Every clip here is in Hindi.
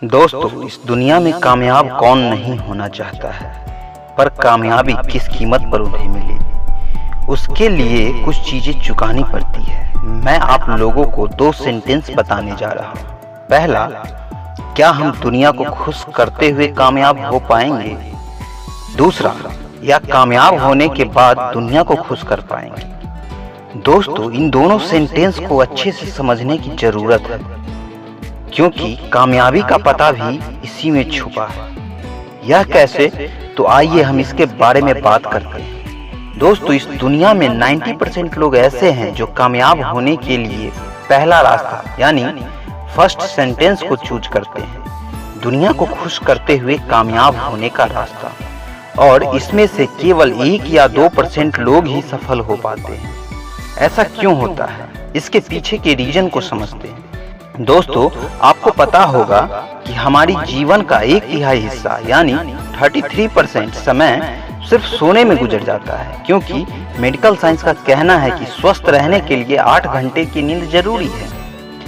दोस्तों, इस दुनिया में कामयाब कौन नहीं होना चाहता है, पर कामयाबी किस कीमत पर उन्हें मिली, उसके लिए कुछ चीजें चुकानी पड़ती है। मैं आप लोगों को 2 सेंटेंस बताने जा रहा हूँ। पहला, क्या हम दुनिया को खुश करते हुए कामयाब हो पाएंगे? दूसरा, या कामयाब होने के बाद दुनिया को खुश कर पाएंगे? दोस्तों, इन दोनों सेंटेंस को अच्छे से समझने की जरूरत है, क्योंकि कामयाबी का पता भी इसी में छुपा है। यह कैसे? तो आइए हम इसके बारे में बात करते हैं। दोस्तों, इस दुनिया में 90% लोग ऐसे हैं जो कामयाब होने के लिए पहला रास्ता यानी फर्स्ट सेंटेंस को चूज करते हैं, दुनिया को खुश करते हुए कामयाब होने का रास्ता। और इसमें से केवल 1 या 2% लोग ही सफल हो पाते हैं। ऐसा क्यों होता है? इसके पीछे के रीजन को समझते हैं। दोस्तों, आपको पता होगा कि हमारी जीवन का 1/3 हिस्सा यानी 33% समय सिर्फ सोने में गुजर जाता है, क्योंकि मेडिकल साइंस का कहना है कि स्वस्थ रहने के लिए 8 घंटे की नींद जरूरी है।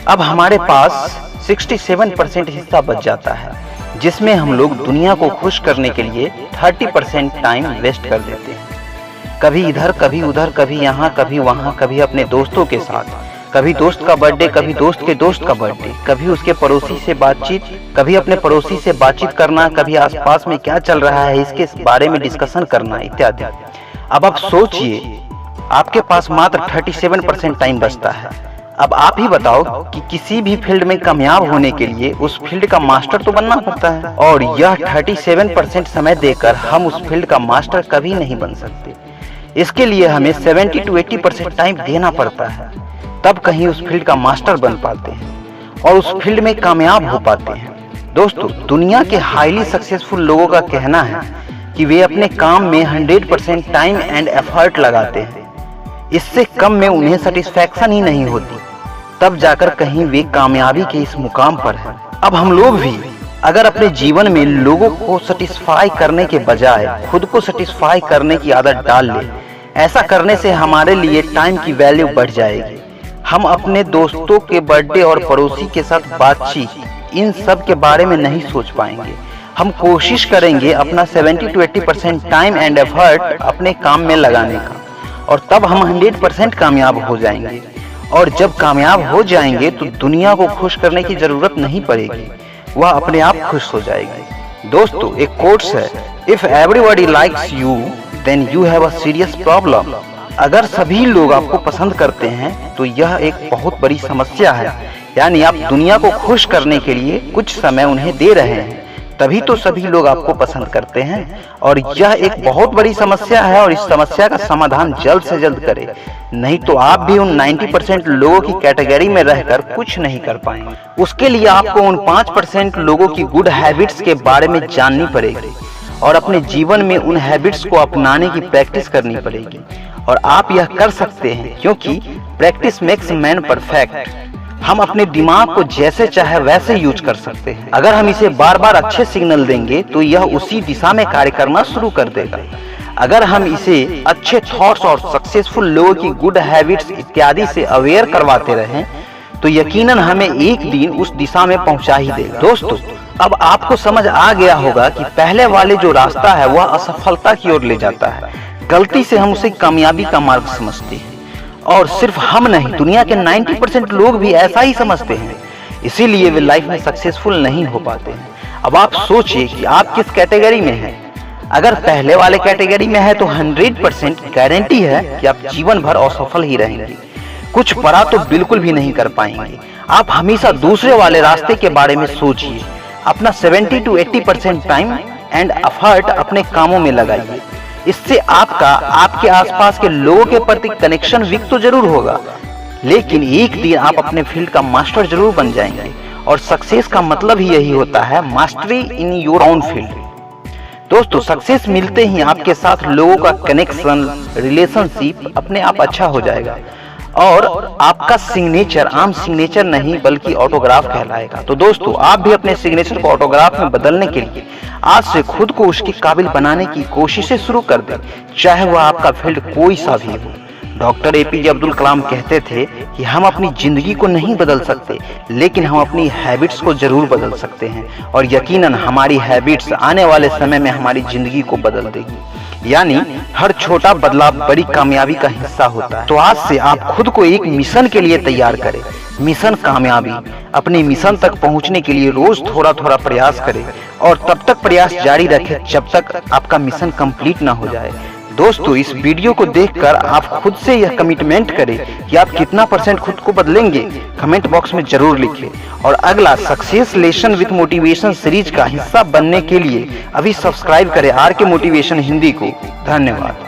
अब हमारे पास 67% हिस्सा बच जाता है, जिसमें हम लोग दुनिया को खुश करने के लिए 30% टाइम वेस्ट कर देते हैं। कभी इधर, कभी उधर, कभी यहाँ, कभी वहाँ, कभी अपने दोस्तों के साथ, कभी दोस्त का बर्थडे, कभी दोस्त के दोस्त का बर्थडे, कभी उसके पड़ोसी से बातचीत, कभी अपने पड़ोसी से बातचीत करना, कभी आसपास में क्या चल रहा है इसके बारे में डिस्कशन करना इत्यादि। अब आप सोचिए, आपके पास मात्र 37% टाइम बचता है। अब आप ही बताओ कि किसी भी फील्ड में कामयाब होने के लिए उस फील्ड का मास्टर तो बनना पड़ता है, और यह 37% समय देकर हम उस फील्ड का मास्टर कभी नहीं बन सकते। इसके लिए हमें 70 to 80% टाइम देना पड़ता है, तब कहीं उस फील्ड का मास्टर बन पाते हैं और उस फील्ड में कामयाब हो पाते हैं। दोस्तों, दुनिया के हाईली सक्सेसफुल लोगों का कहना है कि वे अपने काम में 100% टाइम एंड एफर्ट लगाते हैं। इससे कम में उन्हें सेटिस्फैक्शन ही नहीं होती, तब जाकर कहीं वे कामयाबी के इस मुकाम पर हैं। अब हम लोग भी अगर अपने जीवन में लोगों को सेटिस्फाई करने के बजाय खुद को सेटिस्फाई करने की आदत डाल ले, ऐसा करने से हमारे लिए टाइम की वैल्यू बढ़ जाएगी। हम अपने दोस्तों के बर्थडे और पड़ोसी के साथ बातचीत, इन सब के बारे में नहीं सोच पाएंगे। हम कोशिश करेंगे अपना 70 to 80% टाइम एंड एफर्ट अपने काम में लगाने का, और तब हम 100% कामयाब हो जाएंगे। और जब कामयाब हो जाएंगे तो दुनिया को खुश करने की जरूरत नहीं पड़ेगी, वह अपने आप खुश हो जाएगी। दोस्तों, एक कोट्स है, if everybody likes you then you have a serious problem. अगर सभी लोग आपको पसंद करते हैं तो यह एक बहुत बड़ी समस्या है, यानी आप दुनिया को खुश करने के लिए कुछ समय उन्हें दे रहे हैं, तभी तो सभी लोग आपको पसंद करते हैं। और यह एक बहुत बड़ी समस्या है, और इस समस्या का समाधान जल्द से जल्द करें, नहीं तो आप भी उन 90% लोगों की कैटेगरी में रहकर कुछ नहीं कर पाएंगे। उसके लिए आपको उन 5% लोगों की गुड हैबिट्स के बारे में जाननी पड़ेगी और अपने जीवन में उन हैबिट्स को अपनाने की प्रैक्टिस करनी पड़ेगी। और आप यह कर सकते हैं, क्योंकि प्रैक्टिस मेक्स मैन परफेक्ट। हम अपने दिमाग को जैसे चाहे वैसे यूज कर सकते हैं। अगर हम इसे बार बार अच्छे सिग्नल देंगे तो यह उसी दिशा में कार्य करना शुरू कर देगा। अगर हम इसे अच्छे थॉट्स और सक्सेसफुल लोगों की गुड हैबिट्स इत्यादि से अवेयर करवाते रहें तो यकीनन हमें एक दिन उस दिशा में पहुंचा ही देगा। दोस्तों, अब आपको समझ आ गया होगा कि पहले वाले जो रास्ता है वह असफलता की ओर ले जाता है। गलती से हम उसे कामयाबी का मार्ग समझते हैं, और सिर्फ हम नहीं, दुनिया के 90% लोग भी ऐसा ही समझते हैं। इसीलिए वे लाइफ में सक्सेसफुल नहीं हो पाते हैं। अब आप सोचिए कि आप किस कैटेगरी में हैं। अगर पहले वाले कैटेगरी में है तो 100% गारंटी है कि आप जीवन भर असफल ही रहेंगे, कुछ बड़ा तो बिल्कुल भी नहीं कर पाएंगे। आप हमेशा दूसरे वाले रास्ते के बारे में सोचिए, अपना 70 to 80% टाइम एंड एफर्ट अपने कामों में लगाइए। इससे आपका आपके आसपास के लोगों के प्रति कनेक्शन वीक तो जरूर होगा, लेकिन एक दिन आप अपने फील्ड का मास्टर जरूर बन जाएंगे। और सक्सेस का मतलब ही यही होता है, mastery in your own field. दोस्तों, सक्सेस मिलते ही आपके साथ लोगों का कनेक्शन, रिलेशनशिप अपने आप अच्छा हो जाएगा, और आपका सिग्नेचर आम सिग्नेचर नहीं बल्कि ऑटोग्राफ कहलाएगा। तो दोस्तों, आप भी अपने सिग्नेचर को ऑटोग्राफ में बदलने के लिए आज से खुद को उसके काबिल बनाने की कोशिशें शुरू कर दें, चाहे वह आपका फील्ड कोई सा भी हो। डॉक्टर एपीजे अब्दुल कलाम कहते थे कि हम अपनी जिंदगी को नहीं बदल सकते, लेकिन हम अपनी हैबिट्स को जरूर बदल सकते हैं, और यकीनन हमारी हैबिट्स आने वाले समय में हमारी जिंदगी को बदल देगी। यानी हर छोटा बदलाव बड़ी कामयाबी का हिस्सा होता है। तो आज से आप खुद को एक मिशन के लिए तैयार करें, मिशन कामयाबी। अपने मिशन तक पहुंचने के लिए रोज थोड़ा थोड़ा प्रयास करें और तब तक प्रयास जारी रखें जब तक आपका मिशन कंप्लीट ना हो जाए। दोस्तों, इस वीडियो को देखकर आप खुद से यह कमिटमेंट करें कि आप कितना % खुद को बदलेंगे, कमेंट बॉक्स में जरूर लिखें। और अगला success lesson with motivation series का हिस्सा बनने के लिए अभी सब्सक्राइब करें आर के मोटिवेशन हिंदी को। धन्यवाद।